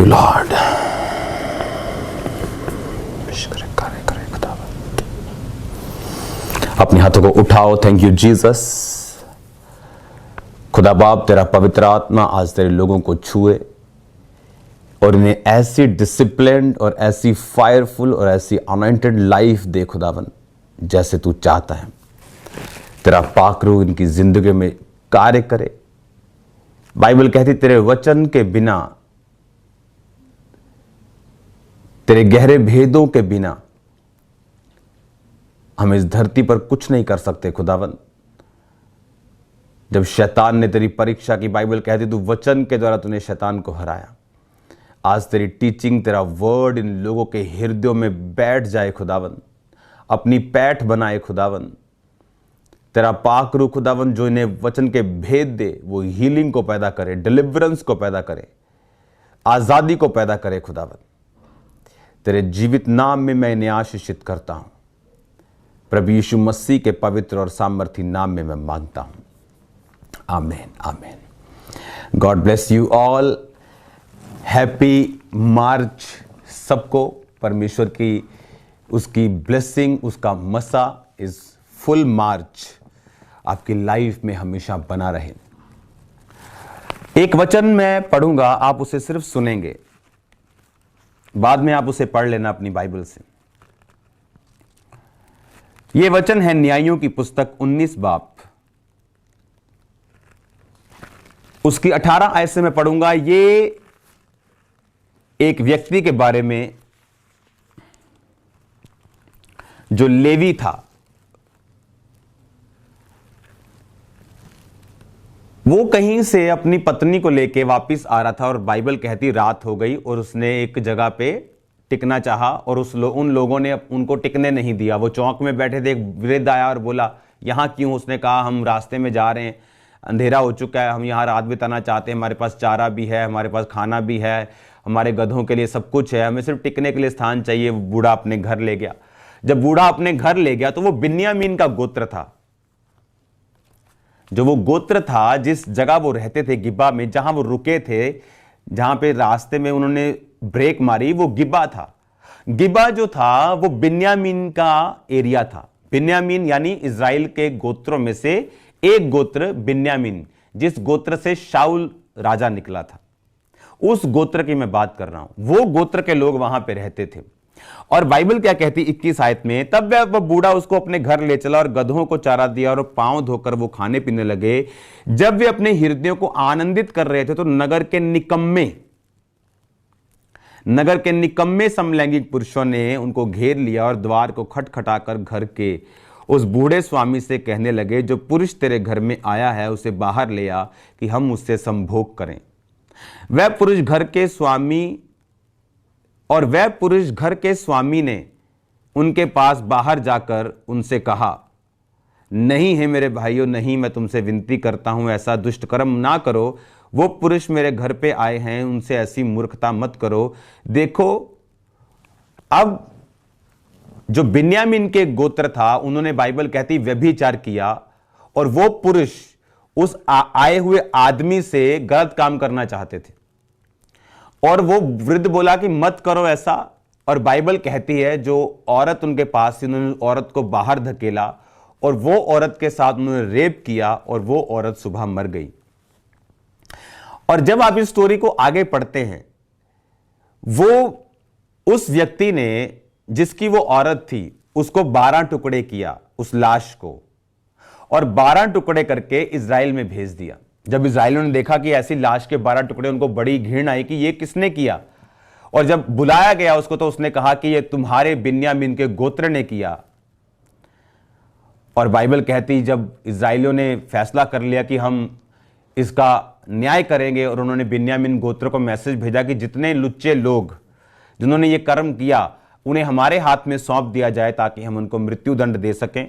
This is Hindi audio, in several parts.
You Lord. अपने हाथों को उठाओ। Thank you Jesus. खुदा बाप, तेरा पवित्र आत्मा आज तेरे लोगों को छुए और इन्हें ऐसी डिसिप्लिन्ड और ऐसी फायरफुल और ऐसी अनॉइंटेड लाइफ दे खुदावन, जैसे तू चाहता है। तेरा पाक रूह इनकी जिंदगी में कार्य करे। बाइबल कहती तेरे वचन के बिना, तेरे गहरे भेदों के बिना हम इस धरती पर कुछ नहीं कर सकते खुदावन। जब शैतान ने तेरी परीक्षा की, बाइबल कहती तू वचन के द्वारा तूने शैतान को हराया। आज तेरी टीचिंग, तेरा वर्ड इन लोगों के हृदयों में बैठ जाए खुदावन, अपनी पैठ बनाए खुदावन। तेरा पाक रूह खुदावन जो इन्हें वचन के भेद दे, वो हीलिंग को पैदा करे, डिलीवरेंस को पैदा करे, आजादी को पैदा करे खुदावन। तेरे जीवित नाम में मैं इन्हें आशीषित करता हूं। प्रभु यीशु मसीह के पवित्र और सामर्थी नाम में मैं मांगता हूं। आमीन, आमीन। God bless you all. Happy March सबको। परमेश्वर की उसकी ब्लेसिंग, उसका मसा इस फुल मार्च आपकी लाइफ में हमेशा बना रहे। एक वचन मैं पढ़ूंगा, आप उसे सिर्फ सुनेंगे, बाद में आप उसे पढ़ लेना अपनी बाइबल से। यह वचन है न्यायियों की पुस्तक 19 बाब, उसकी 18 आयत से मैं पढ़ूंगा। ये एक व्यक्ति के बारे में जो लेवी था, वो कहीं से अपनी पत्नी को लेके वापस आ रहा था और बाइबल कहती रात हो गई और उसने एक जगह पे टिकना चाहा और उन लोगों ने उनको टिकने नहीं दिया। वो चौक में बैठे थे, एक वृद्ध आया और बोला यहाँ क्यों? उसने कहा हम रास्ते में जा रहे हैं, अंधेरा हो चुका है, हम यहाँ रात बिताना चाहते हैं, हमारे पास चारा भी है, हमारे पास खाना भी है, हमारे गधों के लिए सब कुछ है, हमें सिर्फ टिकने के लिए स्थान चाहिए। वो बूढ़ा अपने घर ले गया। जब बूढ़ा अपने घर ले गया तो वो बिन्यामीन का गोत्र था। जो वो गोत्र था, जिस जगह वो रहते थे गिबा में, जहां वो रुके थे, जहां पे रास्ते में उन्होंने ब्रेक मारी, वो गिबा था। गिबा जो था वो बिन्यामीन का एरिया था। बिन्यामीन यानी इज़राइल के गोत्रों में से एक गोत्र बिन्यामीन, जिस गोत्र से शाऊल राजा निकला था, उस गोत्र की मैं बात कर रहा हूं। वो गोत्र के लोग वहां पे रहते थे। और बाइबल क्या कहती 21 आयत में, तब वह बूढ़ा उसको अपने घर ले चला और गधों को चारा दिया और पांव धोकर वो खाने पीने लगे। जब वे अपने हृदयों को आनंदित कर रहे थे तो नगर के निकम्मे समलैंगिक पुरुषों ने उनको घेर लिया और द्वार को खटखटाकर घर के उस बूढ़े स्वामी से कहने लगे, जो पुरुष तेरे घर में आया है उसे बाहर ले आ कि हम उससे संभोग करें। वह पुरुष घर के स्वामी ने उनके पास बाहर जाकर उनसे कहा, नहीं है मेरे भाइयों, नहीं, मैं तुमसे विनती करता हूं ऐसा दुष्ट कर्म ना करो। वो पुरुष मेरे घर पे आए हैं, उनसे ऐसी मूर्खता मत करो। देखो, अब जो बिन्यामीन के गोत्र था, उन्होंने बाइबल कहती व्यभिचार किया और वो पुरुष उस आए हुए आदमी से गलत काम करना चाहते थे और वो वृद्ध बोला कि मत करो ऐसा। और बाइबल कहती है जो औरत उनके पास थी, उन्होंने औरत को बाहर धकेला और वो औरत के साथ उन्होंने रेप किया और वो औरत सुबह मर गई। और जब आप इस स्टोरी को आगे पढ़ते हैं, वो उस व्यक्ति ने, जिसकी वो औरत थी, उसको 12 टुकड़े किया उस लाश को, और 12 टुकड़े करके इज़राइल में भेज दिया। जब इज़राइलियों ने देखा कि ऐसी लाश के 12 टुकड़े, उनको बड़ी घृणा आई कि ये किसने किया। और जब बुलाया गया उसको तो उसने कहा कि ये तुम्हारे बिन्यामीन के गोत्र ने किया। और बाइबल कहती जब इज़राइलियों ने फैसला कर लिया कि हम इसका न्याय करेंगे, और उन्होंने बिन्यामीन गोत्र को मैसेज भेजा कि जितने लुच्चे लोग जिन्होंने ये कर्म किया उन्हें हमारे हाथ में सौंप दिया जाए ताकि हम उनको मृत्यु दंड दे सकें।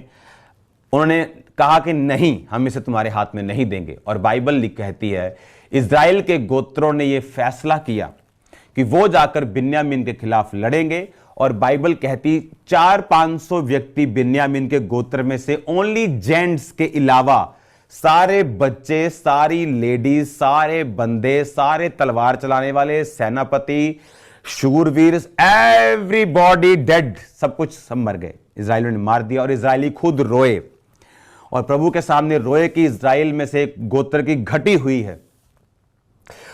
उन्होंने कहा कि नहीं, हम इसे तुम्हारे हाथ में नहीं देंगे। और बाइबल कहती है इज़राइल के गोत्रों ने यह फैसला किया कि वो जाकर बिन्यामीन के खिलाफ लड़ेंगे। और बाइबल कहती 400-500 व्यक्ति बिन्यामीन के गोत्र में से ओनली जेंट्स के अलावा सारे बच्चे, सारी लेडीज, सारे बंदे, सारे तलवार चलाने वाले, सेनापति, शूरवीर, एवरीबॉडी डेड, सब मर गए। इजराइलियों ने मार दिया और इजरायली खुद रोए और प्रभु के सामने रोए कि इजराइल में से एक गोत्र की घटी हुई है।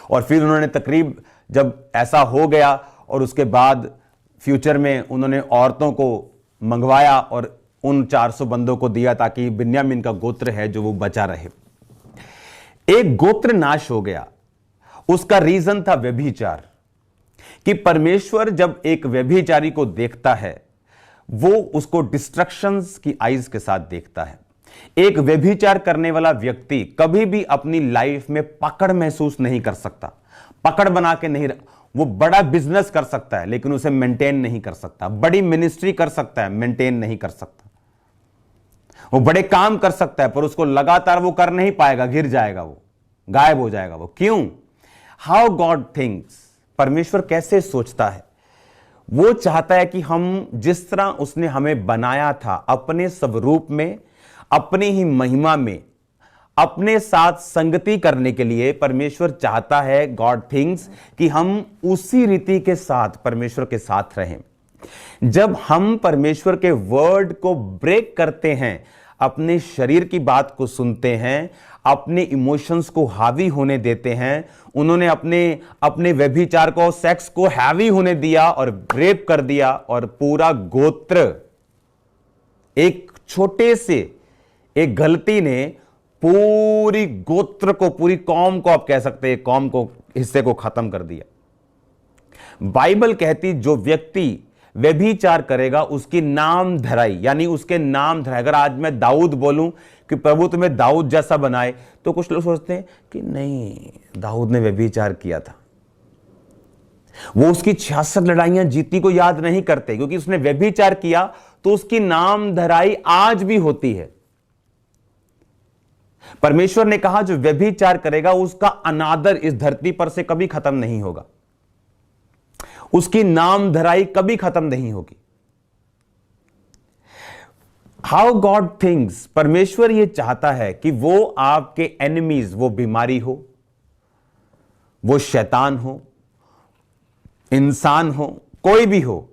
और फिर उन्होंने तकरीब जब ऐसा हो गया और उसके बाद फ्यूचर में उन्होंने औरतों को मंगवाया और उन 400 बंदों को दिया ताकि बिन्यामीन का गोत्र है जो वो बचा रहे। एक गोत्र नाश हो गया, उसका रीजन था व्यभिचार। कि परमेश्वर जब एक व्यभिचारी को देखता है वो उसको डिस्ट्रक्शंस की आईज के साथ देखता है। एक व्यभिचार करने वाला व्यक्ति कभी भी अपनी लाइफ में पकड़ महसूस नहीं कर सकता, पकड़ बना के नहीं। वो बड़ा बिजनेस कर सकता है लेकिन उसे मेंटेन नहीं कर सकता, बड़ी मिनिस्ट्री कर सकता है, मेंटेन नहीं कर सकता। वो बड़े काम कर सकता है पर उसको लगातार वो कर नहीं पाएगा, गिर जाएगा, वो गायब हो जाएगा। वो क्यों? हाउ गॉड थिंक्स, परमेश्वर कैसे सोचता है। वो चाहता है कि हम जिस तरह उसने हमें बनाया था, अपने स्वरूप में, अपनी ही महिमा में, अपने साथ संगति करने के लिए परमेश्वर चाहता है, गॉड थिंक्स, कि हम उसी रीति के साथ परमेश्वर के साथ रहें। जब हम परमेश्वर के वर्ड को ब्रेक करते हैं, अपने शरीर की बात को सुनते हैं, अपने इमोशंस को हावी होने देते हैं। उन्होंने अपने व्यभिचार को, सेक्स को हैवी होने दिया और रेप कर दिया और पूरा गोत्र, एक छोटे से एक गलती ने पूरी गोत्र को, पूरी कौम को, आप कह सकते हैं कौम को, हिस्से को खत्म कर दिया। बाइबल कहती जो व्यक्ति व्यभिचार करेगा उसकी नाम धराई, यानी उसके नाम धराई। अगर आज मैं दाऊद बोलूं कि प्रभु तुम्हें दाऊद जैसा बनाए, तो कुछ लोग सोचते हैं कि नहीं, दाऊद ने व्यभिचार किया था। वो उसकी 66 लड़ाइयां जीती को याद नहीं करते, क्योंकि उसने व्यभिचार किया तो उसकी नाम धराई आज भी होती है। परमेश्वर ने कहा जो व्यभिचार करेगा उसका अनादर इस धरती पर से कभी खत्म नहीं होगा, उसकी नाम धराई कभी खत्म नहीं होगी। हाउ गॉड थिंक्स, परमेश्वर यह चाहता है कि वो आपके एनिमीज, वो बीमारी हो, वो शैतान हो, इंसान हो, कोई भी हो,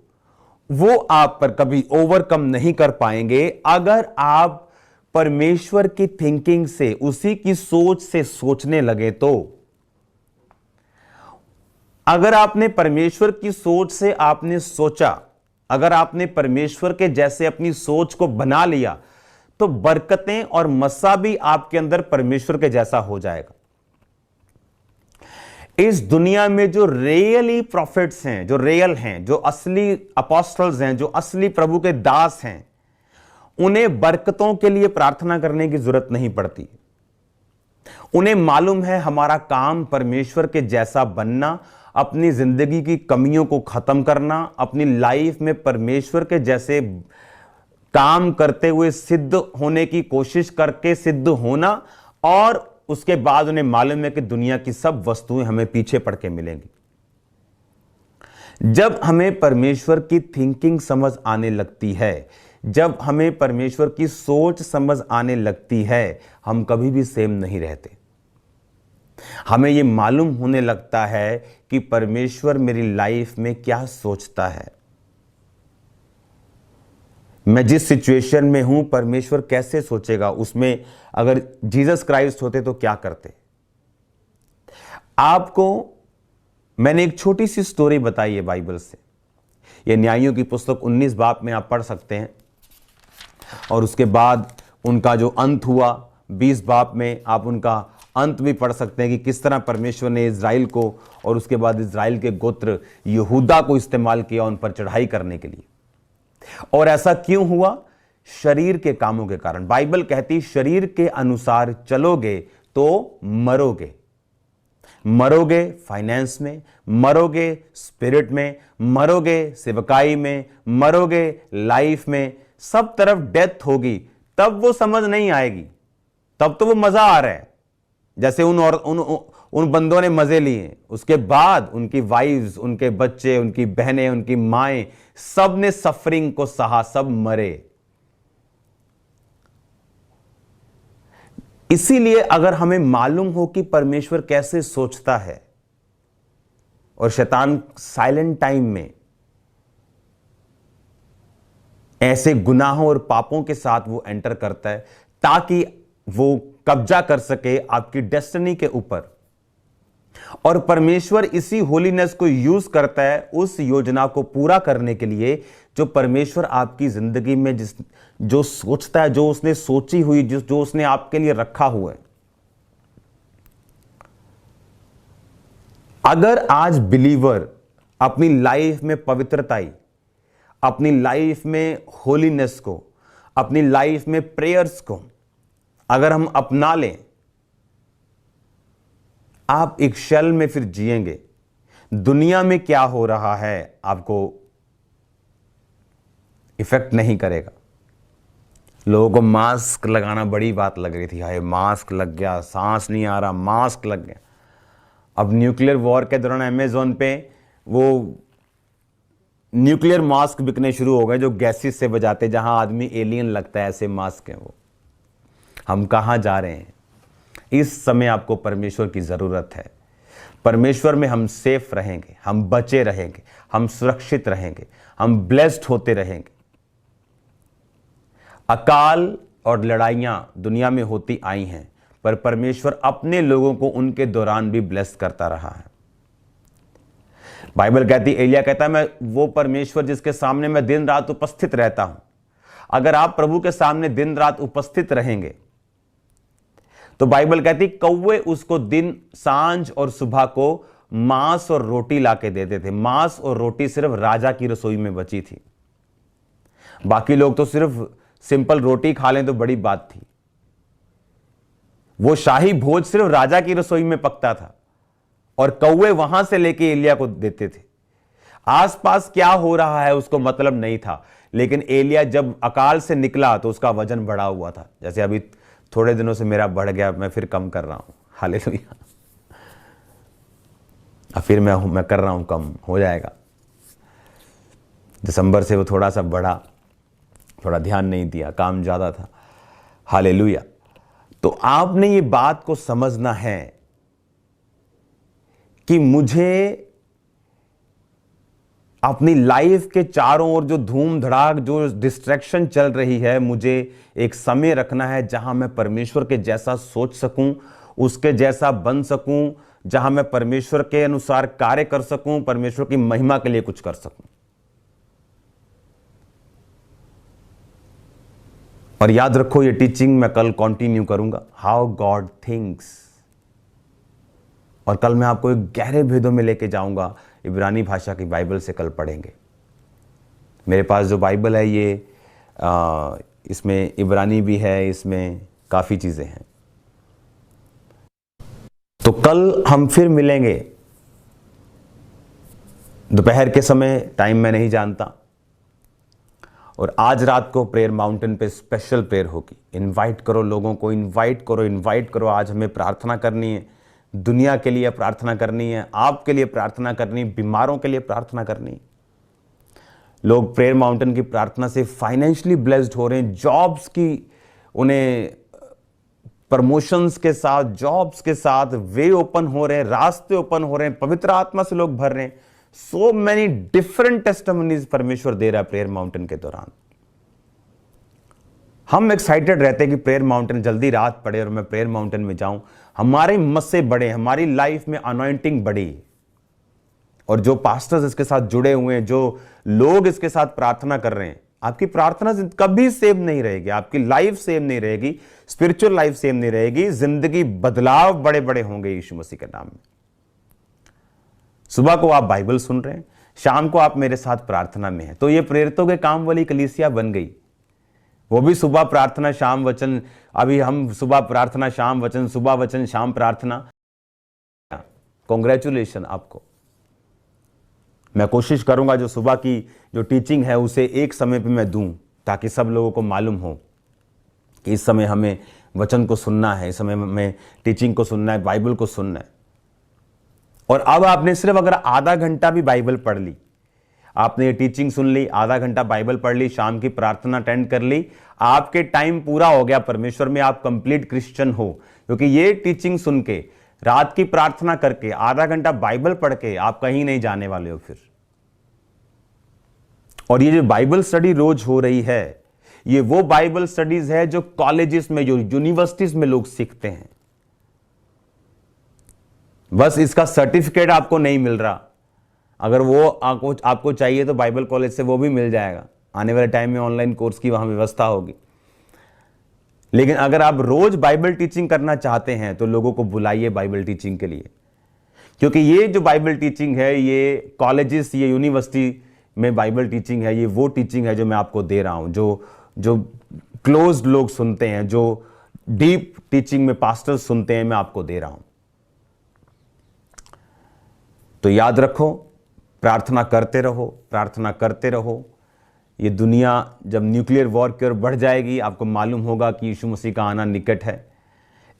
वो आप पर कभी ओवरकम नहीं कर पाएंगे अगर आप परमेश्वर की थिंकिंग से, उसी की सोच से सोचने लगे। तो अगर आपने परमेश्वर की सोच से आपने सोचा, अगर आपने परमेश्वर के जैसे अपनी सोच को बना लिया, तो बरकतें और मस्सा भी आपके अंदर परमेश्वर के जैसा हो जाएगा। इस दुनिया में जो रियली प्रॉफिट्स हैं, जो रियल हैं, जो असली अपोस्टल्स हैं, जो असली प्रभु के दास हैं, उन्हें बरकतों के लिए प्रार्थना करने की जरूरत नहीं पड़ती। उन्हें मालूम है हमारा काम परमेश्वर के जैसा बनना, अपनी जिंदगी की कमियों को खत्म करना, अपनी लाइफ में परमेश्वर के जैसे काम करते हुए सिद्ध होने की कोशिश करके सिद्ध होना, और उसके बाद उन्हें मालूम है कि दुनिया की सब वस्तुएं हमें पीछे पड़ के मिलेंगी। जब हमें परमेश्वर की थिंकिंग समझ आने लगती है, जब हमें परमेश्वर की सोच समझ आने लगती है, हम कभी भी सेम नहीं रहते। हमें यह मालूम होने लगता है कि परमेश्वर मेरी लाइफ में क्या सोचता है, मैं जिस सिचुएशन में हूं परमेश्वर कैसे सोचेगा उसमें। अगर जीसस क्राइस्ट होते तो क्या करते। आपको मैंने एक छोटी सी स्टोरी बताई है बाइबल से। यह न्यायियों की पुस्तक 19 बाब में आप पढ़ सकते हैं, और उसके बाद उनका जो अंत हुआ 20 बाब में आप उनका अंत भी पढ़ सकते हैं कि किस तरह परमेश्वर ने इज़राइल को और उसके बाद इज़राइल के गोत्र यहूदा को इस्तेमाल किया उन पर चढ़ाई करने के लिए। और ऐसा क्यों हुआ? शरीर के कामों के कारण। बाइबल कहती शरीर के अनुसार चलोगे तो मरोगे। मरोगे फाइनेंस में, मरोगे स्पिरिट में, मरोगे सेवकाई में, मरोगे लाइफ में, सब तरफ डेथ होगी। तब वो समझ नहीं आएगी, तब तो वो मजा आ रहा है जैसे उन बंदों ने मजे लिए। उसके बाद उनकी वाइफ्स, उनके बच्चे, उनकी बहनें, उनकी माएं, सब ने सफरिंग को सहा, सब मरे। इसीलिए अगर हमें मालूम हो कि परमेश्वर कैसे सोचता है, और शैतान साइलेंट टाइम में ऐसे गुनाहों और पापों के साथ वो एंटर करता है ताकि वो कब्जा कर सके आपकी डेस्टिनी के ऊपर, और परमेश्वर इसी होलीनेस को यूज करता है उस योजना को पूरा करने के लिए जो परमेश्वर आपकी जिंदगी में जो सोचता है, जो उसने सोची हुई, जो उसने आपके लिए रखा हुआ है। अगर आज बिलीवर अपनी लाइफ में पवित्रताई, अपनी लाइफ में होलीनेस को, अपनी लाइफ में प्रेयर्स को अगर हम अपना लें, आप एक शैल में फिर जिएंगे। दुनिया में क्या हो रहा है आपको इफेक्ट नहीं करेगा। लोगों को मास्क लगाना बड़ी बात लग रही थी, हाय मास्क लग गया, सांस नहीं आ रहा, मास्क लग गया। अब न्यूक्लियर वॉर के दौरान अमेज़न पे वो न्यूक्लियर मास्क बिकने शुरू हो गए जो गैसेस से बजाते, जहां आदमी एलियन लगता है, ऐसे मास्क हैं वो। हम कहां जा रहे हैं? इस समय आपको परमेश्वर की जरूरत है। परमेश्वर में हम सेफ रहेंगे, हम बचे रहेंगे, हम सुरक्षित रहेंगे, हम ब्लेस्ड होते रहेंगे। अकाल और लड़ाइयां दुनिया में होती आई हैं, पर परमेश्वर अपने लोगों को उनके दौरान भी ब्लेस करता रहा है। बाइबल कहती, एलिया कहता है, मैं वो परमेश्वर जिसके सामने मैं दिन रात उपस्थित रहता हूं। अगर आप प्रभु के सामने दिन रात उपस्थित रहेंगे तो बाइबल कहती कौवे उसको दिन, सांझ और सुबह को मांस और रोटी लाके देते थे। मांस और रोटी सिर्फ राजा की रसोई में बची थी। बाकी लोग तो सिर्फ सिंपल रोटी खा लें तो बड़ी बात थी। वो शाही भोज सिर्फ राजा की रसोई में पकता था और कौवे वहां से लेके एलिया को देते थे। आसपास क्या हो रहा है उसको मतलब नहीं था, लेकिन एलिया जब अकाल से निकला तो उसका वजन बढ़ा हुआ था। जैसे अभी थोड़े दिनों से मेरा बढ़ गया, मैं फिर कम कर रहा हूं। हालेलुया। अब फिर मैं कर रहा हूं, कम हो जाएगा। दिसंबर से वो थोड़ा सा बढ़ा, थोड़ा ध्यान नहीं दिया, काम ज्यादा था। हालेलुया। तो आपने ये बात को समझना है कि मुझे अपनी लाइफ के चारों ओर जो धूम धड़ाक, जो डिस्ट्रैक्शन चल रही है, मुझे एक समय रखना है जहां मैं परमेश्वर के जैसा सोच सकूं, उसके जैसा बन सकूं, जहां मैं परमेश्वर के अनुसार कार्य कर सकूं, परमेश्वर की महिमा के लिए कुछ कर सकूं। और याद रखो, ये टीचिंग मैं कल कंटिन्यू करूंगा, हाउ गॉड थिंक्स। और कल मैं आपको एक गहरे भेदों में लेके जाऊंगा। इब्रानी भाषा की बाइबल से कल पढ़ेंगे। मेरे पास जो बाइबल है ये इसमें इब्रानी भी है, इसमें काफ़ी चीज़ें हैं। तो कल हम फिर मिलेंगे दोपहर के समय, टाइम मैं नहीं जानता। और आज रात को प्रेयर माउंटेन पे स्पेशल प्रेयर होगी। इनवाइट करो लोगों को, इनवाइट करो। आज हमें प्रार्थना करनी है, दुनिया के लिए प्रार्थना करनी है, आपके लिए प्रार्थना करनी, बीमारों के लिए प्रार्थना करनी। लोग प्रेयर माउंटेन की प्रार्थना से फाइनेंशियली ब्लेस्ड हो रहे हैं, जॉब्स की, उन्हें प्रमोशंस के साथ, जॉब्स के साथ वे ओपन हो रहे हैं, रास्ते ओपन हो रहे हैं, पवित्र आत्मा से लोग भर रहे हैं। सो मेनी डिफरेंट टेस्टिमनीज परमेश्वर दे रहा है प्रेयर माउंटेन के दौरान। हम एक्साइटेड रहते हैं कि प्रेयर माउंटेन जल्दी रात पड़े और मैं प्रेयर माउंटेन में जाऊं, हमारे मस्से बढ़े, हमारी लाइफ में अनॉइंटिंग बढ़ी। और जो पास्टर्स इसके साथ जुड़े हुए हैं, जो लोग इसके साथ प्रार्थना कर रहे हैं, आपकी प्रार्थना कभी सेम नहीं रहेगी, आपकी लाइफ सेम नहीं रहेगी, स्पिरिचुअल लाइफ सेम नहीं रहेगी, जिंदगी बदलाव बड़े बड़े होंगे यीशु मसीह के नाम में। सुबह को आप बाइबल सुन रहे हैं, शाम को आप मेरे साथ प्रार्थना में हैं, तो ये प्रेरितों के काम वाली कलीसिया बन गई। वो भी सुबह प्रार्थना शाम वचन, अभी हम सुबह प्रार्थना शाम वचन, सुबह वचन शाम प्रार्थना। कॉन्ग्रेचुलेशन आपको। मैं कोशिश करूंगा जो सुबह की जो टीचिंग है उसे एक समय पे मैं दूं, ताकि सब लोगों को मालूम हो कि इस समय हमें वचन को सुनना है, इस समय हमें टीचिंग को सुनना है, बाइबल को सुनना है। और अब आपने सिर्फ अगर आधा घंटा भी बाइबल पढ़ ली, आपने ये टीचिंग सुन ली, आधा घंटा बाइबल पढ़ ली, शाम की प्रार्थना अटेंड कर ली, आपके टाइम पूरा हो गया परमेश्वर में, आप कंप्लीट क्रिश्चियन हो। क्योंकि ये टीचिंग सुन के, रात की प्रार्थना करके, आधा घंटा बाइबल पढ़ के आप कहीं नहीं जाने वाले हो फिर। और ये जो बाइबल स्टडी रोज हो रही है, ये वो बाइबल स्टडीज है जो कॉलेजेस में, जो यूनिवर्सिटीज में लोग सीखते हैं। बस इसका सर्टिफिकेट आपको नहीं मिल रहा, अगर वो आपको चाहिए तो बाइबल कॉलेज से वो भी मिल जाएगा। आने वाले टाइम में ऑनलाइन कोर्स की वहां व्यवस्था होगी। लेकिन अगर आप रोज बाइबल टीचिंग करना चाहते हैं तो लोगों को बुलाइए बाइबल टीचिंग के लिए, क्योंकि ये जो बाइबल टीचिंग है, ये कॉलेजेस, ये यूनिवर्सिटी में बाइबल टीचिंग है, ये वो टीचिंग है जो मैं आपको दे रहा हूं, जो क्लोज्ड लोग सुनते हैं, जो डीप टीचिंग में पास्टर्स सुनते हैं, मैं आपको दे रहा हूं। तो याद रखो, प्रार्थना करते रहो, प्रार्थना करते रहो। ये दुनिया जब न्यूक्लियर वॉर की ओर बढ़ जाएगी, आपको मालूम होगा कि यीशु मसीह का आना निकट है।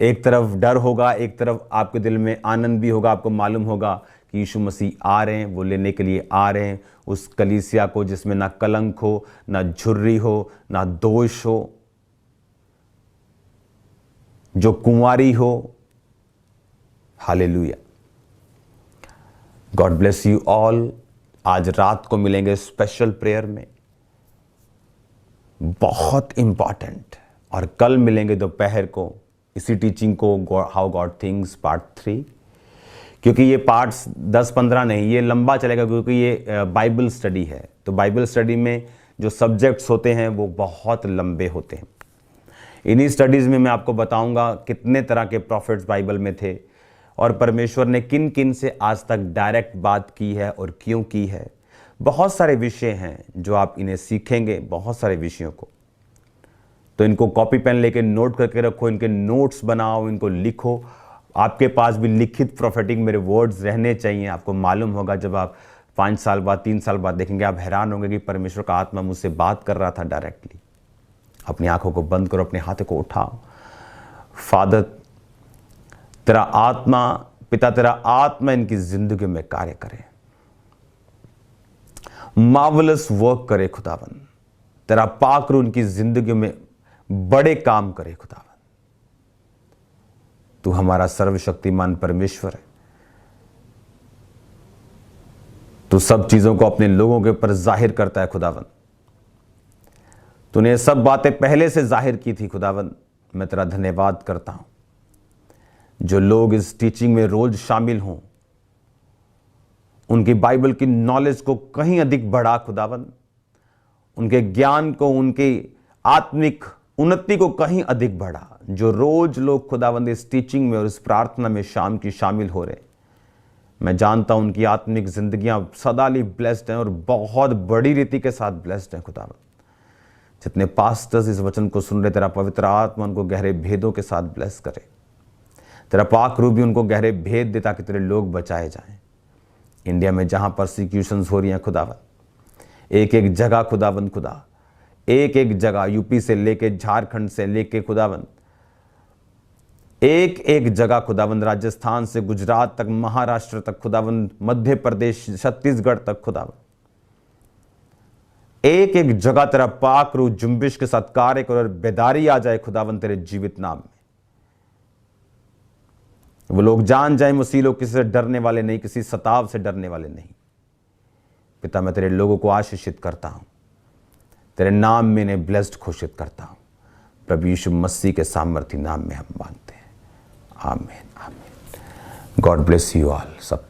एक तरफ डर होगा, एक तरफ आपके दिल में आनंद भी होगा। आपको मालूम होगा कि यीशु मसीह आ रहे हैं, वो लेने के लिए आ रहे हैं उस कलीसिया को जिसमें ना कलंक हो, ना झुर्री हो, ना दोष हो, जो कुंवारी हो। Hallelujah. God bless you all. आज रात को मिलेंगे स्पेशल प्रेयर में, बहुत इंपॉर्टेंट, और कल मिलेंगे दोपहर को इसी टीचिंग को, हाउ गॉड थिंक्स पार्ट 3। क्योंकि ये पार्ट्स 10-15 नहीं, ये लंबा चलेगा, क्योंकि ये बाइबल स्टडी है। तो बाइबल स्टडी में जो सब्जेक्ट्स होते हैं वो बहुत लंबे होते हैं। इन्हीं स्टडीज़ में मैं आपको बताऊंगा कितने तरह के प्रॉफिट्स बाइबल में थे, और परमेश्वर ने किन किन से आज तक डायरेक्ट बात की है और क्यों की है। बहुत सारे विषय हैं जो आप इन्हें सीखेंगे, बहुत सारे विषयों को। तो इनको कॉपी पेन लेके नोट करके रखो, इनके नोट्स बनाओ, इनको लिखो। आपके पास भी लिखित प्रोफेटिक मेरे वर्ड्स रहने चाहिए। आपको मालूम होगा जब आप 5 साल बाद, 3 साल बाद देखेंगे, आप हैरान होंगे कि परमेश्वर का आत्मा मुझसे बात कर रहा था डायरेक्टली। अपनी आंखों को बंद करो, अपने हाथों को उठाओ। फादर, तेरा आत्मा, पिता तेरा आत्मा इनकी जिंदगी में कार्य करे, मार्वलस वर्क करे खुदावन। तेरा पाक रूह उनकी जिंदगी में बड़े काम करे खुदावन। तू हमारा सर्वशक्तिमान परमेश्वर है। तू सब चीजों को अपने लोगों के ऊपर जाहिर करता है खुदावन। तूने सब बातें पहले से जाहिर की थी खुदावन। मैं तेरा धन्यवाद करता हूं। जो लोग इस टीचिंग में रोज शामिल हों, उनकी बाइबल की नॉलेज को कहीं अधिक बढ़ा खुदावन। उनके ज्ञान को, उनकी आत्मिक उन्नति को कहीं अधिक बढ़ा। जो रोज लोग खुदावंद इस टीचिंग में और इस प्रार्थना में शाम की शामिल हो रहे, मैं जानता हूं उनकी आत्मिक जिंदगियां सदाली ब्लेस्ड हैं और बहुत बड़ी रीति के साथ ब्लेस्ड हैं खुदावंद। जितने पास्टर्स इस वचन को सुन रहे, तेरा पवित्र आत्मा उनको गहरे भेदों के साथ ब्लेस करे। तेरा पाक रूह भी उनको गहरे भेद दे ताकि तेरे लोग बचाए जाएं। इंडिया में जहां परसिक्यूशंस हो रही हैं खुदावंद, एक एक जगह खुदावंद, खुदा एक एक जगह, यूपी से लेके झारखंड से लेके खुदावंद, एक एक जगह खुदावंद, राजस्थान से गुजरात तक, महाराष्ट्र तक खुदावंद, मध्य प्रदेश, छत्तीसगढ़ तक खुदावंद, एक एक जगह तेरा पाक रूह जुम्बिश के साथ कार्य कर और बेदारी आ जाए खुदावंद तेरे जीवित नाम में। वो लोग जान जाए मसीह लोग किसी से डरने वाले नहीं, किसी सताव से डरने वाले नहीं। पिता, मैं तेरे लोगों को आशीषित करता हूं, तेरे नाम में इन्हें ब्लेस्ड घोषित करता हूं। प्रभु यीशु मसीह के सामर्थी नाम में हम मांगते हैं, आमीन आमीन। God bless you all. सब